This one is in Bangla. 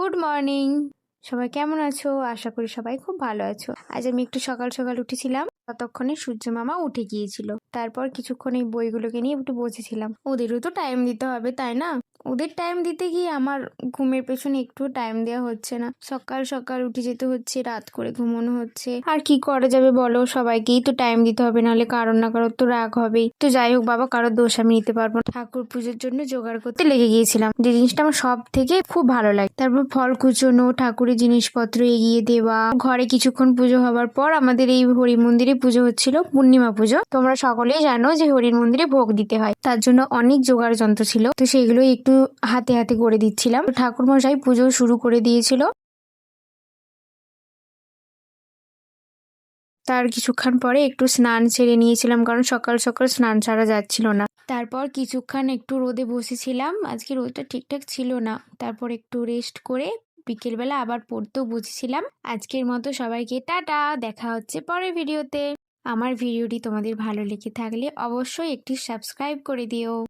Good morning. সবাই কেমন আছো? আশা করি সবাই খুব ভালো আছো। আজ আমি একটু সকাল সকাল উঠেছিলাম, ততক্ষণে সূর্য মামা উঠে গিয়েছিল। তারপর কিছুক্ষণ এই বইগুলোকে নিয়ে একটু বসেছিলাম। ওদেরও তো টাইম দিতে হবে, তাই না? ওদের টাইম দিতে গিয়ে আমার ঘুমের পেছনে একটু টাইম দেওয়া হচ্ছে না। সকাল সকাল উঠে যেতে হচ্ছে, রাত করে ঘুমানো হচ্ছে। আর কি করা যাবে বলো, সবাইকেই তো টাইম দিতে হবে, নাহলে কারোর না কারোর তো রাগ হবেই। তো যাই হোক বাবা, কারোর দোষ আমি নিতে পারবো না। ঠাকুর পুজোর জন্য জোগাড় করতে লেগে গিয়েছিলাম, যে জিনিসটা আমার সব থেকে খুব ভালো লাগে। তারপর ফল কুচোনো, ঠাকুরের জিনিসপত্র এগিয়ে দেওয়া। ঘরে কিছুক্ষণ পুজো হবার পর আমাদের এই হরি মন্দিরে পুজো হচ্ছিল, পূর্ণিমা পুজো। তোমরা সকলেই জানো যে হরির মন্দিরে ভোগ দিতে হয়, তার জন্য অনেক জোগাড় যন্ত্র ছিল। তো সেগুলো একটু হাতে হাতে করে দিচ্ছিলাম। ঠাকুর মশাই পুজো শুরু করে দিয়েছিল। তার কিছুক্ষণ পরে একটু স্নান সেরে নিয়েছিলাম, কারণ সকাল সকাল স্নান ছাড়া যাচ্ছিল না। তারপর কিছুক্ষণ একটু রোদে বসেছিলাম, আজকে রোদটা ঠিকঠাক ছিল না। তারপর একটু রেস্ট করে বিকেলবেলা আবার পড়তেও বসেছিলাম। আজকের মতো সবাইকে টাটা, দেখা হচ্ছে পরের ভিডিওতে। আমার ভিডিওটি তোমাদের ভালো লেগে থাকলে অবশ্যই একটি সাবস্ক্রাইব করে দিও।